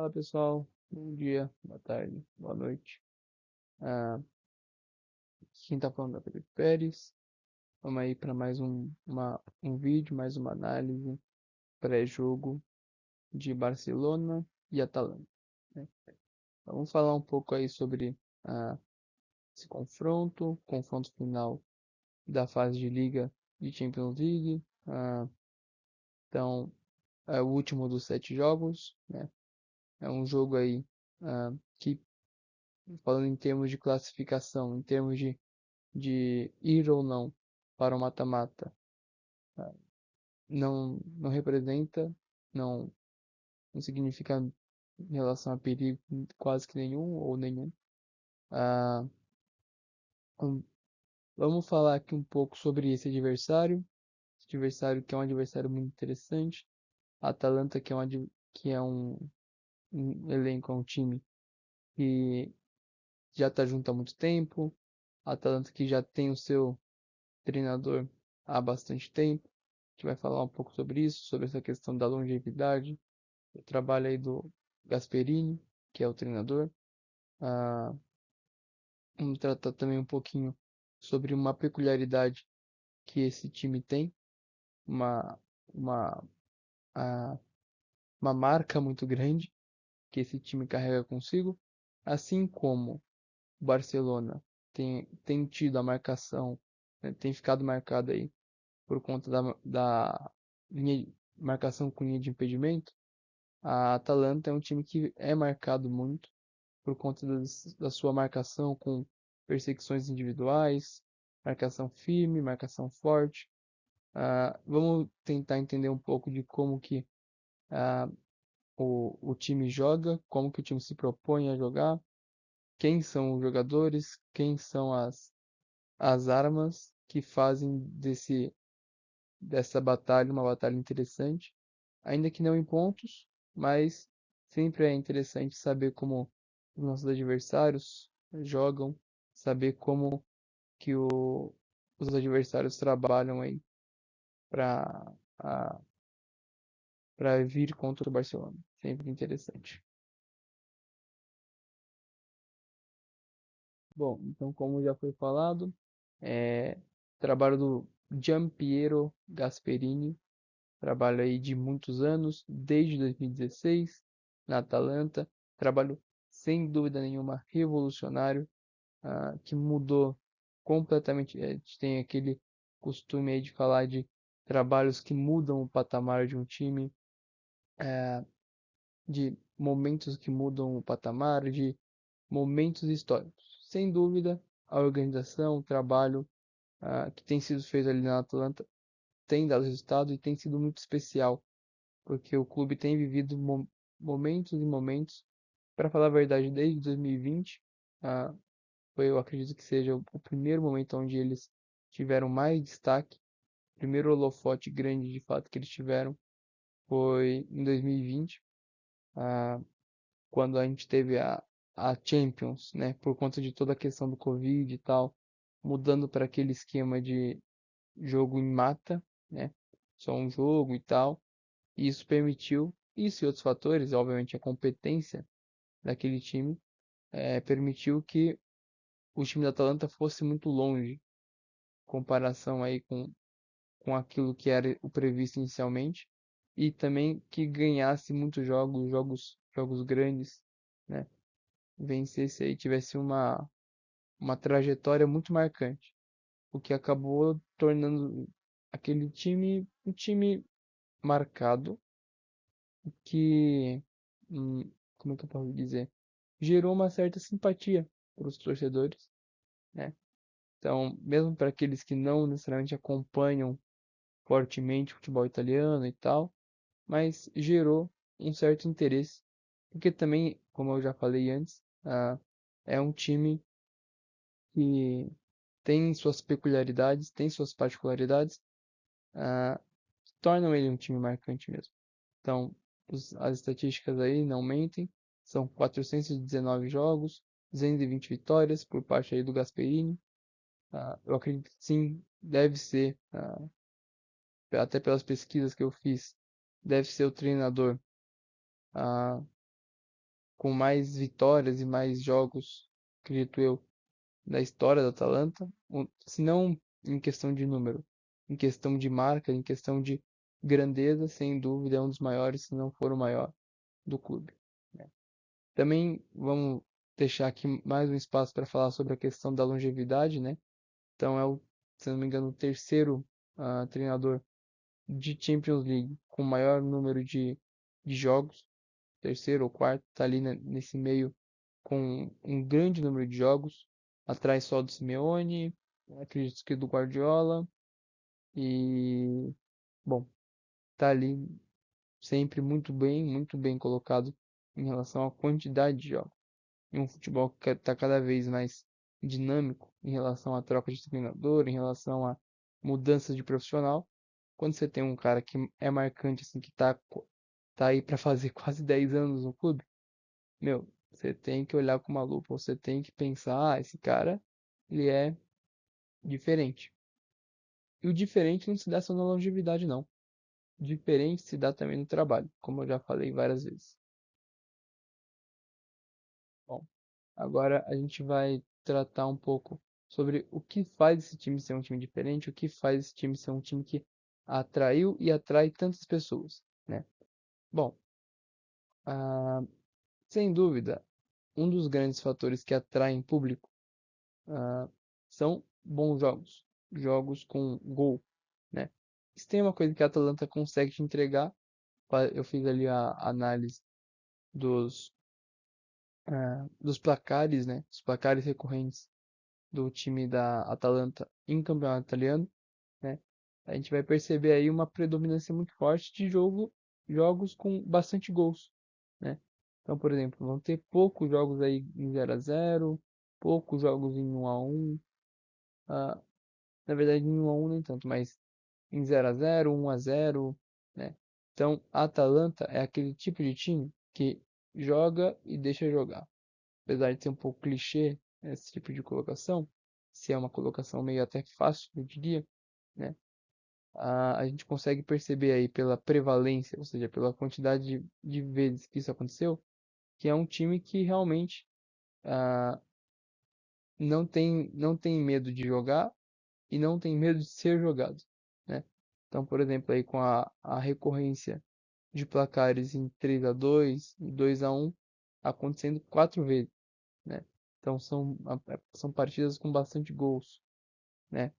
Fala pessoal, bom dia, boa tarde, boa noite. Ah, Quem tá falando é o Felipe Pérez. Vamos aí para mais um vídeo, mais uma análise pré-jogo de Barcelona e Atalanta, né? Então, vamos falar um pouco aí sobre ah, esse confronto final da fase de Liga de Champions League. Então, é o último dos 7 jogos, né? É um jogo aí que, falando em termos de classificação, em termos de ir ou não para o mata-mata, não representa, não, não significa em relação a perigo quase que nenhum ou nenhum. Ah, um- Vamos falar aqui um pouco sobre esse adversário que é um adversário muito interessante. A Atalanta que é um elenco, é um time que já está junto há muito tempo. A Atalanta que já tem o seu treinador há bastante tempo. A gente vai falar um pouco sobre isso, sobre essa questão da longevidade, o trabalho aí do Gasperini, que é o treinador. Ah, Vamos tratar também um pouquinho sobre uma peculiaridade que esse time tem, uma, uma, ah, uma marca muito grande que esse time carrega consigo, assim como o Barcelona tem tido a marcação, né, tem ficado marcado aí por conta da marcação com linha de impedimento. A Atalanta é um time que é marcado muito por conta da sua marcação com perseguições individuais, marcação firme, marcação forte. Vamos tentar entender um pouco de como que ah, o time joga, como que o time se propõe a jogar, quem são os jogadores, quem são as armas que fazem dessa batalha uma batalha interessante, ainda que não em pontos, mas sempre é interessante saber como os nossos adversários jogam, saber como que os adversários trabalham aí para para vir contra o Barcelona. Sempre interessante. Bom, então como já foi falado, é trabalho do Giampiero Gasperini, trabalho aí de muitos anos, desde 2016, na Atalanta. Trabalho sem dúvida nenhuma revolucionário, que mudou completamente. A gente tem aquele costume aí de falar de trabalhos que mudam o patamar de um time, de momentos que mudam o patamar, de momentos históricos. Sem dúvida, a organização, o trabalho, que tem sido feito ali na Atalanta tem dado resultado e tem sido muito especial porque o clube tem vivido momentos e momentos, para falar a verdade, desde 2020, eu acredito que seja o primeiro momento onde eles tiveram mais destaque, o primeiro holofote grande de fato que eles tiveram foi em 2020, ah, quando a gente teve a Champions, né, por conta de toda a questão do Covid e tal, mudando para aquele esquema de jogo em mata, né, só um jogo e tal. E isso permitiu, isso e outros fatores, obviamente a competência daquele time, permitiu que o time da Atalanta fosse muito longe, em comparação aí com aquilo que era o previsto inicialmente, e também que ganhasse muitos jogos grandes, né? Vencesse aí, tivesse uma trajetória muito marcante, o que acabou tornando aquele time um time marcado que, como é que eu posso dizer, gerou uma certa simpatia para os torcedores, né? Então, mesmo para aqueles que não necessariamente acompanham fortemente o futebol italiano e tal, mas gerou um certo interesse, porque também, como eu já falei antes, é um time que tem suas peculiaridades, tem suas particularidades, que tornam ele um time marcante mesmo. Então, as estatísticas aí não mentem. São 419 jogos, 220 vitórias por parte aí do Gasperini. Eu acredito que sim, deve ser, até pelas pesquisas que eu fiz, deve ser o treinador com mais vitórias e mais jogos, acredito eu, da história da Atalanta, se não em questão de número, em questão de marca, em questão de grandeza, sem dúvida é um dos maiores, se não for o maior do clube, né? Também vamos deixar aqui mais um espaço para falar sobre a questão da longevidade, né? Então é o, se não me engano, o terceiro treinador de Champions League com maior número de jogos, terceiro ou quarto, tá ali nesse meio com um grande número de jogos, atrás só do Simeone, acredito que do Guardiola, e, bom, tá ali sempre muito bem colocado em relação à quantidade de jogos. Em um futebol que está cada vez mais dinâmico em relação à troca de treinador, em relação a mudanças de profissional. Quando você tem um cara que é marcante, assim, que tá aí para fazer quase 10 anos no clube, meu, você tem que olhar com uma lupa, você tem que pensar, esse cara, ele é diferente. E o diferente não se dá só na longevidade, não. O diferente se dá também no trabalho, como eu já falei várias vezes. Bom, agora a gente vai tratar um pouco sobre o que faz esse time ser um time diferente, o que faz esse time ser um time que atraiu e atrai tantas pessoas, né? Bom, ah, sem dúvida, um dos grandes fatores que atraem público ah, são bons jogos, jogos com gol, né? Se tem uma coisa que a Atalanta consegue te entregar, eu fiz ali a análise dos, dos placares, né? Os placares recorrentes do time da Atalanta em campeonato italiano, né? A gente vai perceber aí uma predominância muito forte de jogos com bastante gols, né? Então, por exemplo, vão ter poucos jogos aí em 0-0, poucos jogos em 1-1, ah, na verdade em 1-1 nem tanto, mas em 0-0, 1-0, né? Então, a Atalanta é aquele tipo de time que joga e deixa jogar. Apesar de ser um pouco clichê esse tipo de colocação, se é uma colocação meio até fácil, eu diria, né? A gente consegue perceber aí pela prevalência, ou seja, pela quantidade de vezes que isso aconteceu, que é um time que realmente ah, não tem medo de jogar e não tem medo de ser jogado, né? Então, por exemplo, aí com a recorrência de placares em 3-2 e 2-1 acontecendo 4 vezes, né? Então são partidas com bastante gols, né?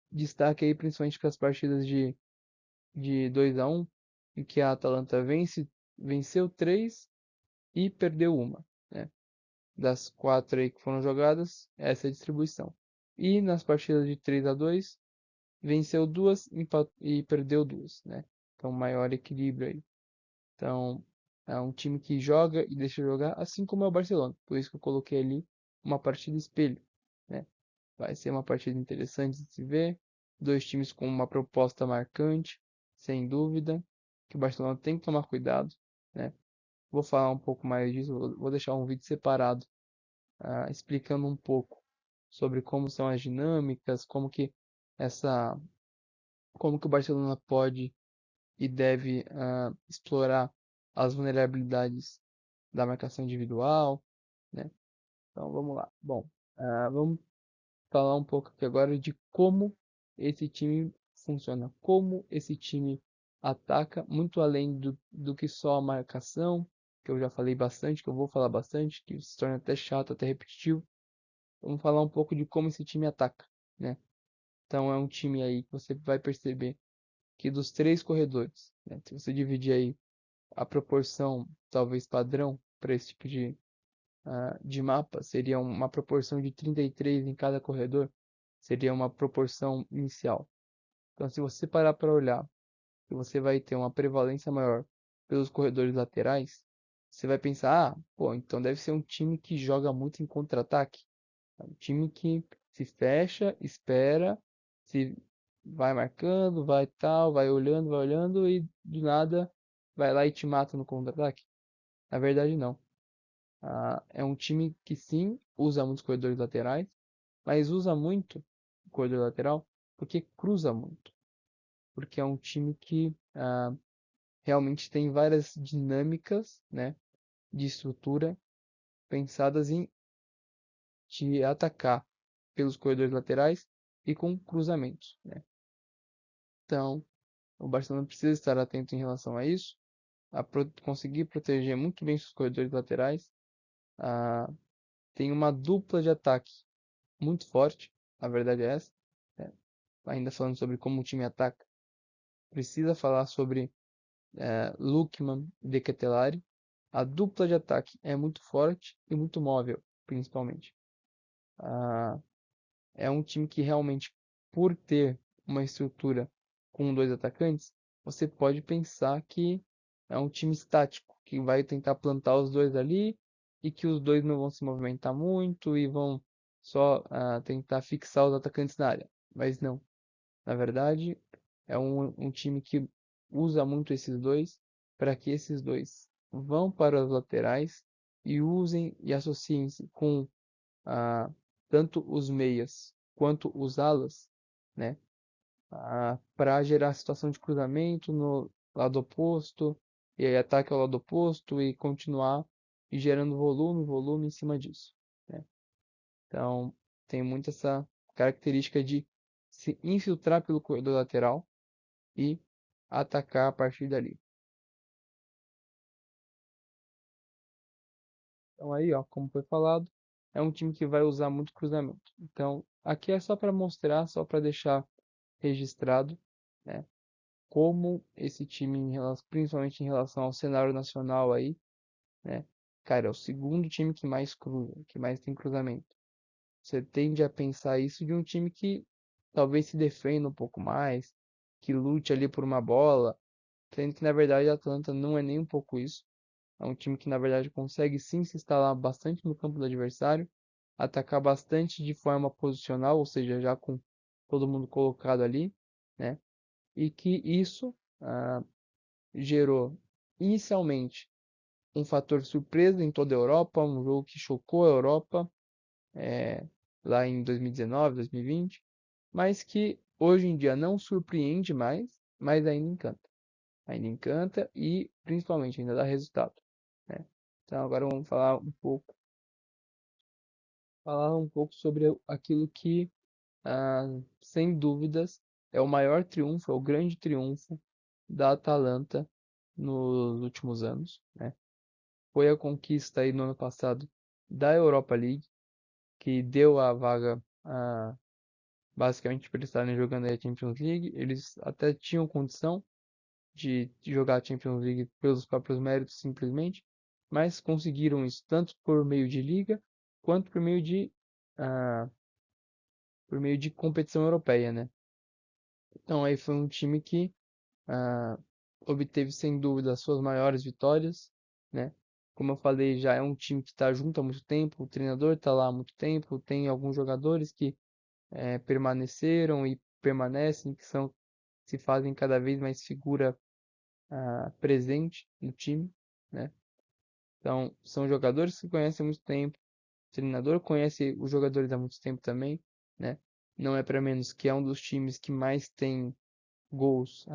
Destaque aí principalmente para as partidas de 2-1, em que a Atalanta venceu 3 e perdeu uma, né? Das 4 aí que foram jogadas, essa é a distribuição. E nas partidas de 3-2 venceu 2 e perdeu 2, né? Então maior equilíbrio aí. Então, é um time que joga e deixa jogar, assim como é o Barcelona. Por isso que eu coloquei ali uma partida espelho, né? Vai ser uma partida interessante de se ver. Dois times com uma proposta marcante, sem dúvida, que o Barcelona tem que tomar cuidado, né? Vou falar um pouco mais disso, vou deixar um vídeo separado, explicando um pouco sobre como são as dinâmicas, essa, como que o Barcelona pode e deve explorar as vulnerabilidades da marcação individual, né? Então vamos lá. Bom, vamos falar um pouco aqui agora de como esse time funciona, como esse time ataca, muito além do que só a marcação, que eu já falei bastante, que eu vou falar bastante, que se torna até chato, até repetitivo. Vamos falar um pouco de como esse time ataca, né? Então é um time aí que você vai perceber que dos três corredores, né, se você dividir aí a proporção talvez padrão para esse tipo de mapa, seria uma proporção de 33 em cada corredor, seria uma proporção inicial. Então, se você parar para olhar, você vai ter uma prevalência maior pelos corredores laterais, você vai pensar, pô, então deve ser um time que joga muito em contra-ataque. É um time que se fecha, espera, se vai marcando, vai tal, vai olhando e do nada vai lá e te mata no contra-ataque. Na verdade, não. É um time que sim usa muitos corredores laterais, mas usa muito o corredor lateral porque cruza muito. Porque é um time que realmente tem várias dinâmicas, né? de estrutura pensadas em te atacar pelos corredores laterais e com cruzamentos, né? Então, o Barcelona precisa estar atento em relação a isso, conseguir proteger muito bem seus corredores laterais. Ah, tem uma dupla de ataque muito forte, a verdade é essa, né? Ainda falando sobre como o time ataca, precisa falar sobre Lookman e De Ketelaere. A dupla de ataque é muito forte e muito móvel, principalmente. Ah, é um time que realmente, por ter uma estrutura com dois atacantes, você pode pensar que é um time estático, que vai tentar plantar os dois ali e que os dois não vão se movimentar muito e vão só tentar fixar os atacantes na área. Mas não. Na verdade, é um time que usa muito esses dois para que esses dois vão para as laterais e usem e associem-se com tanto os meias quanto os alas, né? Para gerar situação de cruzamento no lado oposto, e aí ataque ao lado oposto e continuar e gerando volume em cima disso, né? Então, tem muito essa característica de se infiltrar pelo corredor lateral e atacar a partir dali. Então aí, ó, como foi falado, é um time que vai usar muito cruzamento. Então, aqui é só para mostrar, só para deixar registrado, né, como esse time, principalmente em relação ao cenário nacional aí, né, cara, é o segundo time que mais cruza, que mais tem cruzamento. Você tende a pensar isso de um time que talvez se defenda um pouco mais, que lute ali por uma bola, sendo que na verdade a Atlanta não é nem um pouco isso. É um time que na verdade consegue sim se instalar bastante no campo do adversário, atacar bastante de forma posicional, ou seja, já com todo mundo colocado ali, né? E que isso gerou inicialmente um fator surpresa em toda a Europa, um jogo que chocou a Europa lá em 2019, 2020, mas que hoje em dia não surpreende mais, mas ainda encanta. Ainda encanta e principalmente ainda dá resultado, né? Então agora vamos falar um pouco sobre aquilo que, sem dúvidas, é o maior triunfo, é o grande triunfo da Atalanta nos últimos anos, né? Foi a conquista aí no ano passado da Europa League, que deu a vaga, basicamente para eles estarem jogando aí a Champions League. Eles até tinham condição de jogar a Champions League pelos próprios méritos, simplesmente, mas conseguiram isso tanto por meio de liga quanto ah, por meio de competição europeia, né? Então aí foi um time que ah, obteve sem dúvida as suas maiores vitórias, né? Como eu falei, já é um time que está junto há muito tempo, o treinador está lá há muito tempo, tem alguns jogadores que permaneceram e permanecem, se fazem cada vez mais figura presente no time, né? Então, são jogadores que conhecem há muito tempo, o treinador conhece os jogadores há muito tempo também, né? Não é para menos que é um dos times que mais tem gols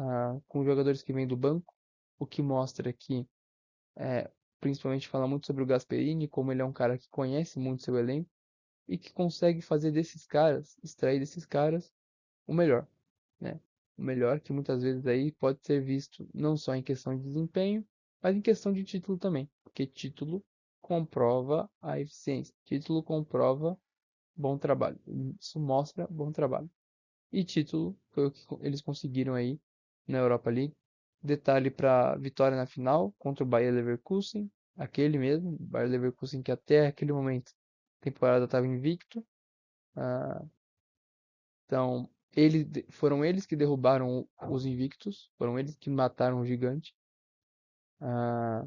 com jogadores que vêm do banco, o que mostra que, é, principalmente fala muito sobre o Gasperini, como ele é um cara que conhece muito seu elenco e que consegue fazer desses caras, extrair desses caras o melhor, né? O melhor que muitas vezes aí pode ser visto não só em questão de desempenho, mas em questão de título também, porque título comprova a eficiência, título comprova bom trabalho, isso mostra bom trabalho. E título foi o que eles conseguiram aí na Europa League. Detalhe para vitória na final contra o Bayer Leverkusen, aquele mesmo, Bayer Leverkusen que até aquele momento a temporada estava invicto. Ah, então, foram eles que derrubaram os invictos, foram eles que mataram o gigante. Ah,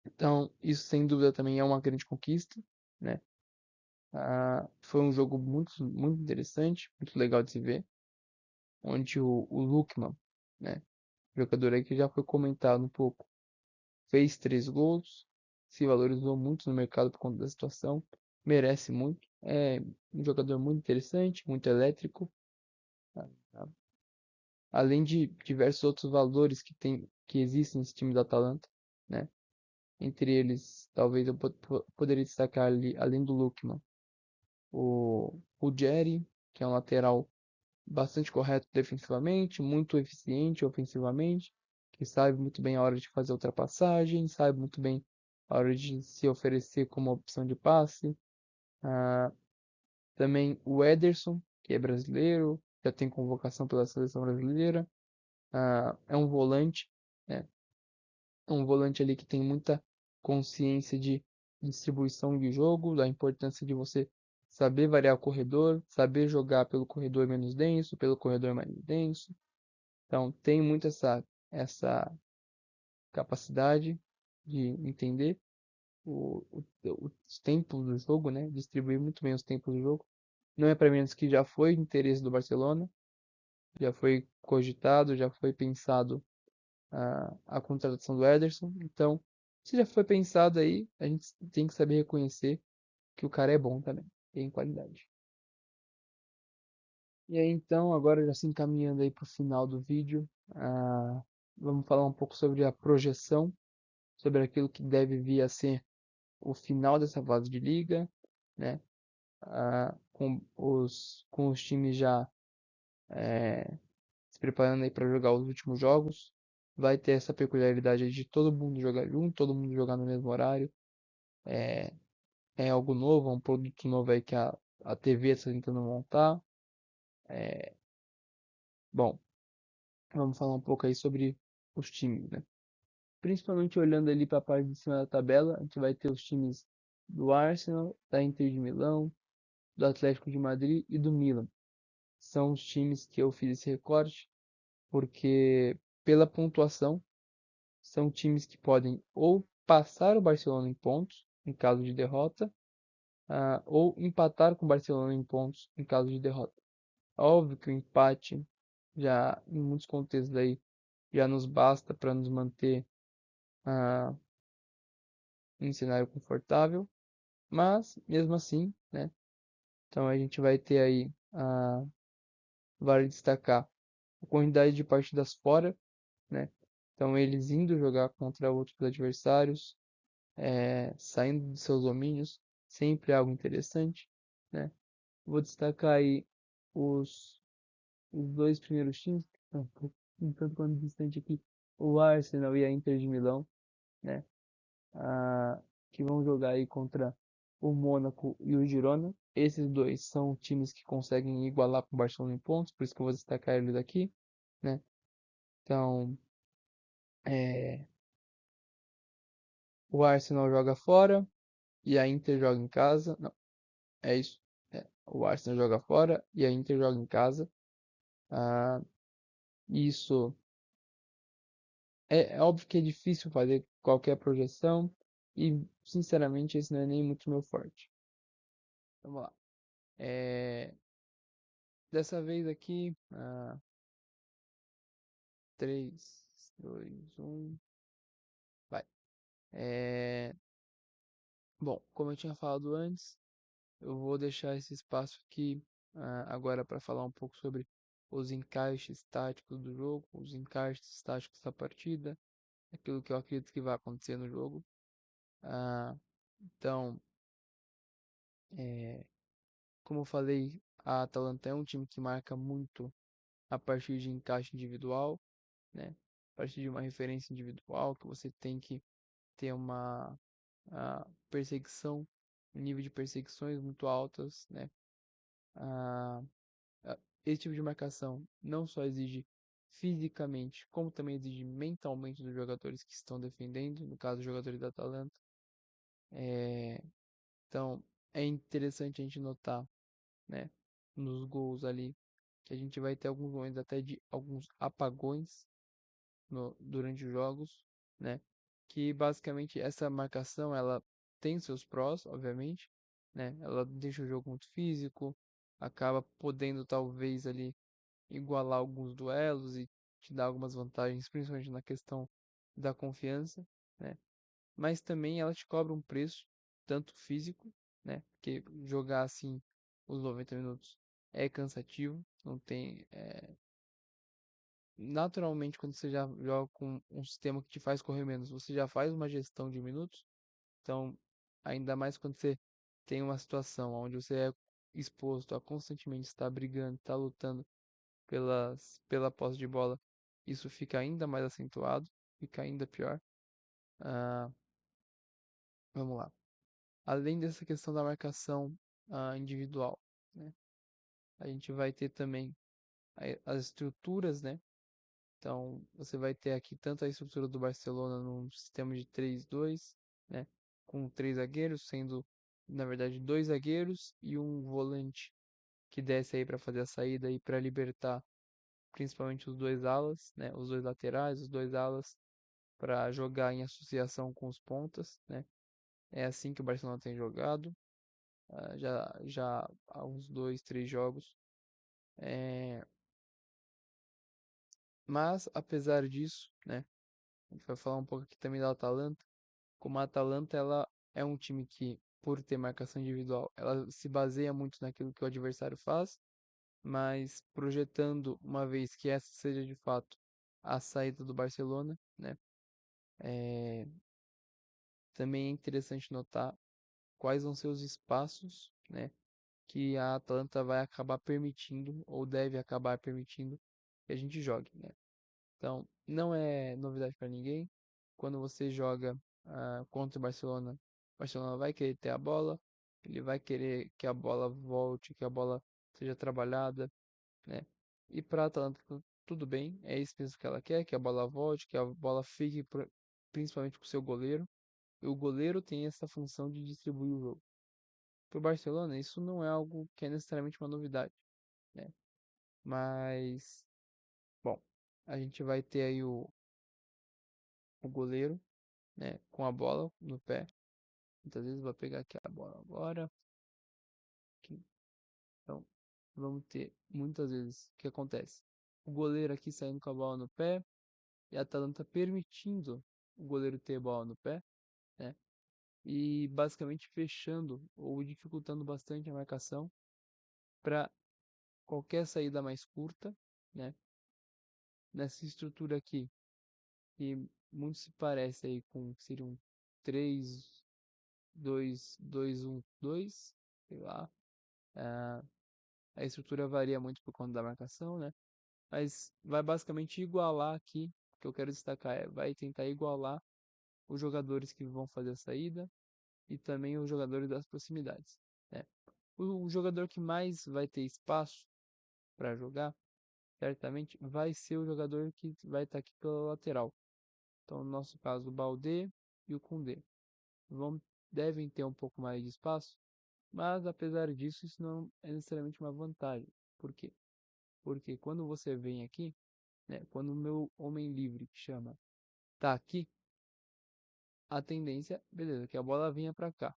então, isso sem dúvida também é uma grande conquista, né? Foi um jogo muito, muito interessante, muito legal de se ver, onde o Lookman, né, jogador aí que já foi comentado um pouco, fez 3 gols, se valorizou muito no mercado por conta da situação, merece muito, é um jogador muito interessante, muito elétrico, tá? Além de diversos outros valores que existem nesse time da Atalanta, né? Entre eles, talvez eu poderia destacar ali, além do Lookman, o Jerry, que é um lateral bastante correto defensivamente, muito eficiente ofensivamente, que sabe muito bem a hora de fazer ultrapassagem, sabe muito bem a hora de se oferecer como opção de passe. Ah, também o Ederson, que é brasileiro, já tem convocação pela seleção brasileira. É um volante, né? É um volante ali que tem muita consciência de distribuição de jogo, da importância de você saber variar o corredor, saber jogar pelo corredor menos denso, pelo corredor mais denso. Então, tem muito essa capacidade de entender os tempos do jogo, né? Distribuir muito bem os tempos do jogo. Não é para menos que já foi interesse do Barcelona, já foi cogitado, já foi pensado a contratação do Ederson. Então, se já foi pensado aí, a gente tem que saber reconhecer que o cara é bom também, tem qualidade. E aí, então, agora já se encaminhando aí para o final do vídeo, vamos falar um pouco sobre a projeção, sobre aquilo que deve vir a ser o final dessa fase de liga, né? Com os times já se preparando aí para jogar os últimos jogos. Vai ter essa peculiaridade aí de todo mundo jogar junto, todo mundo jogar no mesmo horário. É algo novo, é um produto novo aí que a TV está tentando montar. Bom, vamos falar um pouco aí sobre os times, né? Principalmente olhando ali para a parte de cima da tabela, a gente vai ter os times do Arsenal, da Inter de Milão, do Atlético de Madrid e do Milan. São os times que eu fiz esse recorte porque pela pontuação são times que podem ou passar o Barcelona em pontos em caso de derrota, ou empatar com o Barcelona em pontos em caso de derrota. Óbvio que o empate já em muitos contextos aí já nos basta para nos manter ah, em um cenário confortável, mas mesmo assim, né? Então a gente vai ter aí, vale destacar a quantidade de partidas fora, né? Então eles indo jogar contra outros adversários, saindo de seus domínios, sempre é algo interessante, né? Vou destacar aí os, os dois primeiros times, um tanto quanto distante aqui, o Arsenal e a Inter de Milão, né? ah, que vão jogar aí contra o Mônaco e o Girona. Esses dois são times que conseguem igualar com o Barcelona em pontos, por isso que eu vou destacar eles aqui, né? Então, é, o Arsenal joga fora e a Inter joga em casa. Não, é isso. O Arsenal joga fora e a Inter joga em casa. Ah, isso é óbvio que é difícil fazer qualquer projeção e, sinceramente, esse não é nem muito meu forte. Vamos lá. É, Dessa vez aqui, 3, 2, 1, vai. É, Bom, como eu tinha falado antes, eu vou deixar esse espaço aqui agora para falar um pouco sobre os encaixes táticos do jogo, os encaixes táticos da partida, aquilo que eu acredito que vai acontecer no jogo. Ah, então, é, como eu falei, a Atalanta é um time que marca muito a partir de encaixe individual, né? A partir de uma referência individual que você tem que ter uma perseguição, um nível de perseguições muito altas, né? Ah, Esse tipo de marcação não só exige fisicamente, como também exige mentalmente dos jogadores que estão defendendo, no caso, os jogadores da Atalanta. É, então, é interessante a gente notar, né, nos gols ali, que a gente vai ter alguns momentos até de alguns apagões durante os jogos, né? Que basicamente essa marcação ela tem seus prós, obviamente, né? Ela deixa o jogo muito físico, acaba podendo talvez ali igualar alguns duelos e te dar algumas vantagens, principalmente na questão da confiança, né? Mas também ela te cobra um preço, tanto físico, né? Porque jogar assim os 90 minutos é cansativo, não tem, naturalmente, quando você já joga com um sistema que te faz correr menos, você já faz uma gestão de minutos. Então, ainda mais quando você tem uma situação onde você é exposto a constantemente estar brigando, estar lutando pela posse de bola, isso fica ainda mais acentuado, fica ainda pior. Ah, vamos lá. Além dessa questão da marcação individual, né? A gente vai ter também as estruturas, né? Então, você vai ter aqui tanto a estrutura do Barcelona num sistema de 3-2, né? Com três zagueiros, sendo na verdade dois zagueiros e um volante que desce aí para fazer a saída e para libertar principalmente os dois alas, né? Os dois laterais, os dois alas para jogar em associação com os pontas, né? É assim que o Barcelona tem jogado, já há uns 2, 3 jogos. É, mas apesar disso, né? A gente vai falar um pouco aqui também da Atalanta. Como a Atalanta ela é um time que, por ter marcação individual, ela se baseia muito naquilo que o adversário faz, mas projetando uma vez que essa seja de fato a saída do Barcelona, né? É, também é interessante notar quais vão ser os espaços, né, que a Atlanta vai acabar permitindo ou deve acabar permitindo que a gente jogue, né? Então, não é novidade para ninguém. Quando você joga contra o Barcelona vai querer ter a bola, ele vai querer que a bola volte, que a bola seja trabalhada, né? E para a Atalanta tudo bem, é isso mesmo que ela quer, que a bola volte, que a bola fique principalmente com o seu goleiro. E o goleiro tem essa função de distribuir o jogo. Para o Barcelona, isso não é algo que é necessariamente uma novidade, né? Mas, bom, a gente vai ter aí o goleiro, né, com a bola no pé. Muitas vezes vai pegar aqui a bola agora. Aqui. Então, vamos ter muitas vezes o que acontece. O goleiro aqui saindo com a bola no pé e a Atalanta permitindo o goleiro ter a bola no pé, né? E basicamente fechando ou dificultando bastante a marcação para qualquer saída mais curta, né? Nessa estrutura aqui, que muito se parece aí com seria um 3-2-2-1-2, sei lá. Ah, a estrutura varia muito por conta da marcação, né? Mas vai basicamente igualar aqui, o que eu quero destacar vai tentar igualar os jogadores que vão fazer a saída e também os jogadores das proximidades, né? O jogador que mais vai ter espaço para jogar, certamente, vai ser o jogador que vai estar aqui pela lateral. Então, no nosso caso, o Baldé e o Koundé vão, devem ter um pouco mais de espaço, mas apesar disso, isso não é necessariamente uma vantagem. Por quê? Porque quando você vem aqui, né, quando o meu homem livre que chama tá aqui, a tendência, beleza, que a bola vinha para cá.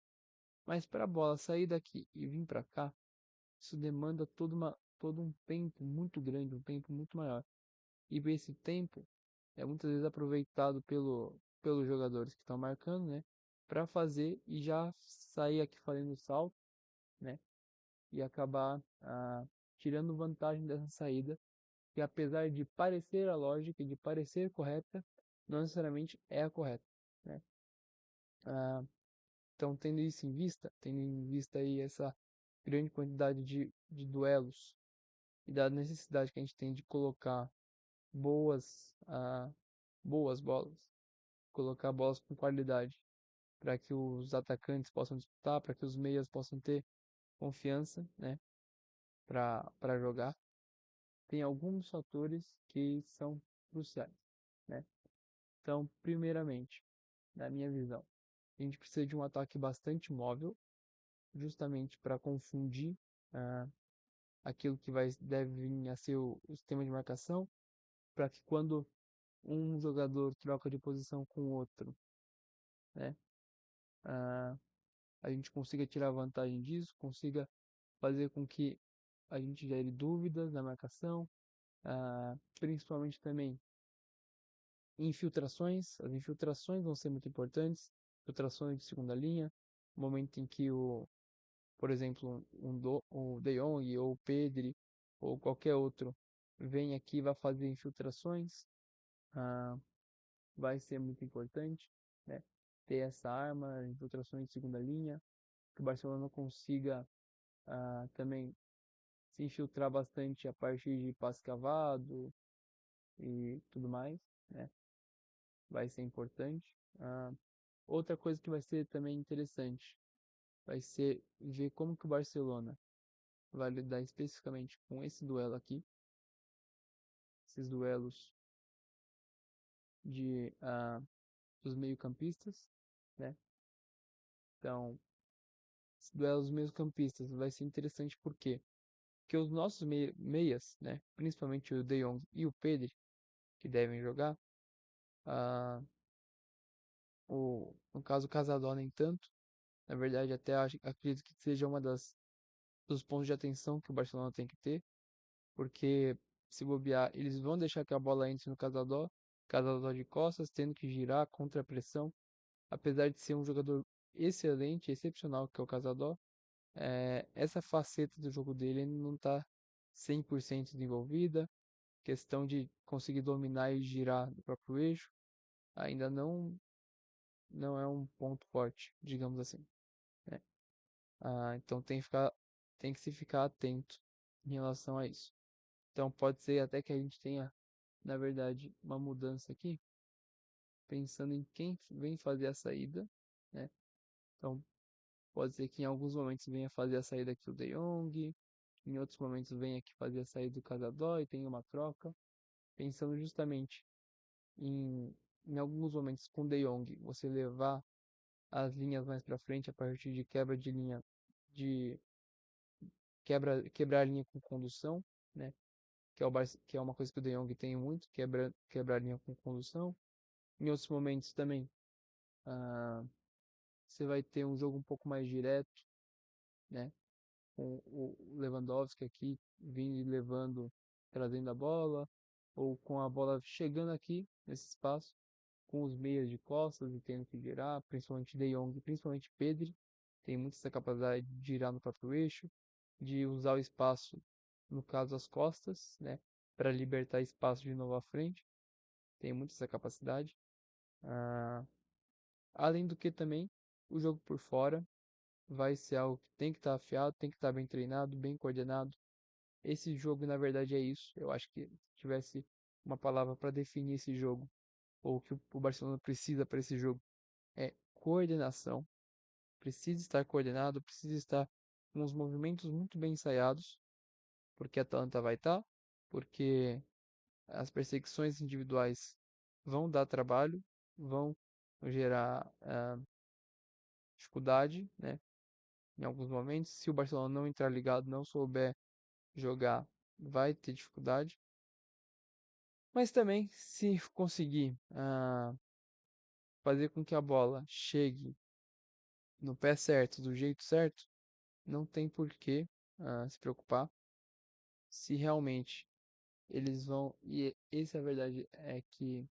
Mas para a bola sair daqui e vir para cá, isso demanda todo um tempo muito grande, um tempo muito maior. E esse tempo é muitas vezes aproveitado pelos jogadores que estão marcando, né? Para fazer e já sair aqui fazendo o salto, né? E acabar tirando vantagem dessa saída, que apesar de parecer a lógica, de parecer correta, não necessariamente é a correta, né? Ah, então, tendo em vista aí essa grande quantidade de duelos e da necessidade que a gente tem de colocar boas, boas bolas, colocar bolas com qualidade para que os atacantes possam disputar, para que os meias possam ter confiança, né, para jogar. Tem alguns fatores que são cruciais, né? Então, primeiramente, na minha visão, a gente precisa de um ataque bastante móvel, justamente para confundir ah, aquilo que deve vir a ser o sistema de marcação, para que quando um jogador troca de posição com o outro, né, ah, a gente consiga tirar vantagem disso, consiga fazer com que a gente gere dúvidas na marcação, principalmente também infiltrações. As infiltrações vão ser muito importantes, infiltrações de segunda linha, no momento em que por exemplo, o De Jong ou o Pedri ou qualquer outro vem aqui e vai fazer infiltrações. Ah, vai ser muito importante, né? Ter essa arma, infiltrações de segunda linha, que o Barcelona consiga também se infiltrar bastante a partir de passe cavado e tudo mais, né? Vai ser importante. Outra coisa que vai ser também interessante vai ser ver como que o Barcelona vai lidar especificamente com esse duelo aqui, esses duelos de dos meio-campistas, né? Então, esses duelos dos meio-campistas vai ser interessante porque os nossos meias, né? Principalmente o De Jong e o Pedri, que devem jogar, ah, no caso o Casadó nem tanto. Na verdade, até acredito que seja uma dos pontos de atenção que o Barcelona tem que ter, porque se bobear, eles vão deixar que a bola entre no Casadó de costas, tendo que girar contra a pressão, apesar de ser um jogador excelente, excepcional que é o Casadó, essa faceta do jogo dele ainda não está 100% desenvolvida, questão de conseguir dominar e girar no próprio eixo, ainda não é um ponto forte, digamos assim, né? Então tem que se ficar atento em relação a isso. Então pode ser até que a gente tenha, na verdade, uma mudança aqui, pensando em quem vem fazer a saída, né? Então pode ser que em alguns momentos venha fazer a saída aqui o De Jong, em outros momentos venha aqui fazer a saída do Casadó e tenha uma troca, pensando justamente em, em alguns momentos com o De Jong, você levar as linhas mais para frente a partir de quebra de linha, de quebrar a linha com condução, né? Que é uma coisa que o De Jong tem muito, quebrar a linha com condução. Em outros momentos também, ah, você vai ter um jogo um pouco mais direto, né? Com o Lewandowski aqui vindo e levando, trazendo a bola, ou com a bola chegando aqui nesse espaço, com os meias de costas e tendo que girar, principalmente De Jong, principalmente Pedri, tem muito essa capacidade de girar no próprio eixo, de usar o espaço, no caso as costas, né, para libertar espaço de novo à frente, tem muito essa capacidade. Ah, além do que também, o jogo por fora vai ser algo que tem que estar afiado, tem que estar bem treinado, bem coordenado. Esse jogo, na verdade, é isso. Eu acho que se tivesse uma palavra para definir esse jogo, ou o que o Barcelona precisa para esse jogo, é coordenação. Precisa estar coordenado, precisa estar com os movimentos muito bem ensaiados, porque a Atalanta vai estar, porque as perseguições individuais vão dar trabalho, vão gerar dificuldade, né? Em alguns momentos, se o Barcelona não entrar ligado, não souber jogar, vai ter dificuldade. Mas também, se conseguir fazer com que a bola chegue no pé certo, do jeito certo, não tem por que se preocupar se realmente eles vão. E essa é a verdade, é que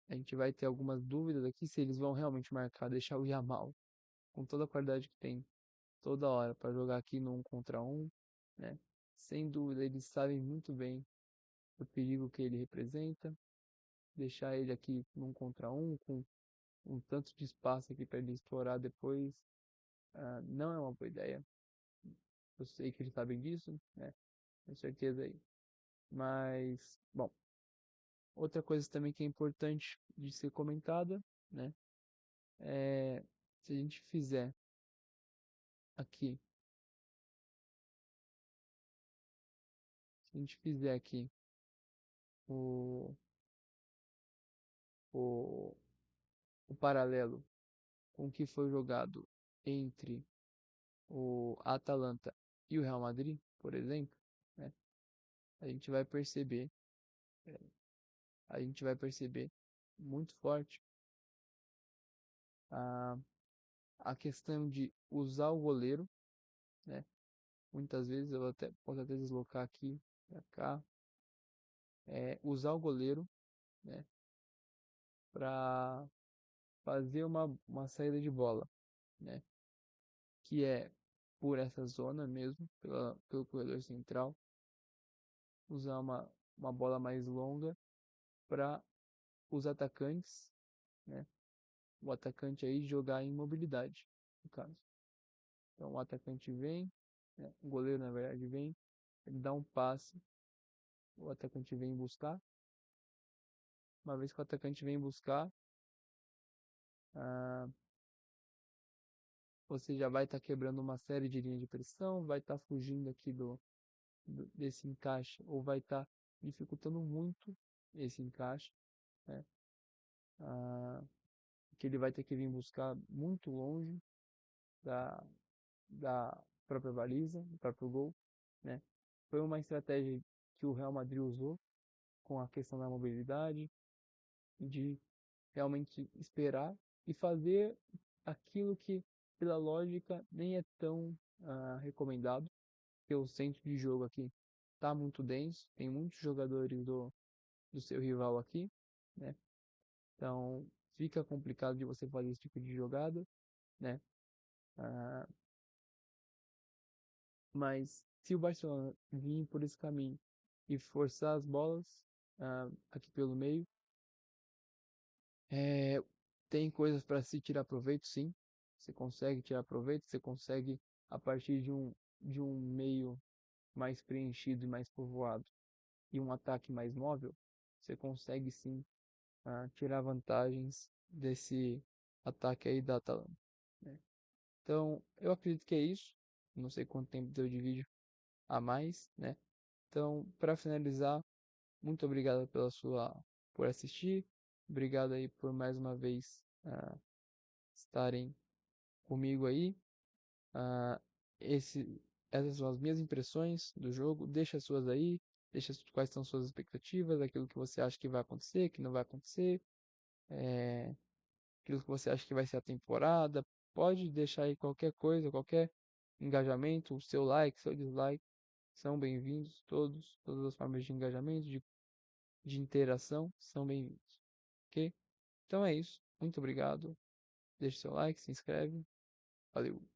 a gente vai ter algumas dúvidas aqui se eles vão realmente marcar, deixar o Yamal com toda a qualidade que tem toda hora para jogar aqui no 1 contra 1, né? Sem dúvida, eles sabem muito bem o perigo que ele representa. Deixar ele aqui no 1 contra 1 com um tanto de espaço aqui para ele explorar depois, não é uma boa ideia. Eu sei que eles sabem disso, né? Com certeza aí. Mas, bom, outra coisa também que é importante de ser comentada, né? É se a gente fizer aqui, se a gente fizer aqui o, o, o paralelo com o que foi jogado entre o Atalanta e o Real Madrid, por exemplo, né? A gente vai perceber, é, a gente vai perceber muito forte a, a questão de usar o goleiro, né? Muitas vezes eu posso até deslocar aqui para cá, usar o goleiro, né? Para fazer uma saída de bola, né? Que é por essa zona mesmo, pelo corredor central, usar uma bola mais longa para os atacantes, né? O atacante aí jogar em mobilidade, no caso. Então o atacante vem, né? O goleiro na verdade vem, ele dá um passe, o atacante vem buscar. Uma vez que o atacante vem buscar, ah, você já vai estar quebrando uma série de linhas de pressão, vai estar fugindo aqui desse encaixe, ou vai estar dificultando muito esse encaixe, né? Ah, que ele vai ter que vir buscar muito longe da, da própria baliza, do próprio gol, né? Foi uma estratégia que o Real Madrid usou com a questão da mobilidade, de realmente esperar e fazer aquilo que, pela lógica, nem é tão recomendado, porque o centro de jogo aqui está muito denso, tem muitos jogadores do seu rival aqui, né? Então fica complicado de você fazer esse tipo de jogada, né? Ah, mas se o Barcelona vir por esse caminho e forçar as bolas aqui pelo meio, é, tem coisas para se tirar proveito, sim. Você consegue tirar proveito, você consegue, a partir de um meio mais preenchido e mais povoado e um ataque mais móvel, você consegue sim tirar vantagens desse ataque aí da Atalanta, né? Então, eu acredito que é isso. Não sei quanto tempo deu de vídeo a mais, né? Então, para finalizar, muito obrigado por assistir. Obrigado aí por mais uma vez estarem comigo aí. Ah, esse, essas são as minhas impressões do jogo. Deixa as suas aí. Deixa quais são suas expectativas, aquilo que você acha que vai acontecer, que não vai acontecer, é, aquilo que você acha que vai ser a temporada. Pode deixar aí qualquer coisa, qualquer engajamento, o seu like, seu dislike, são bem-vindos todos, todas as formas de engajamento, de interação, são bem-vindos, ok? Então é isso, muito obrigado, deixe seu like, se inscreve, valeu!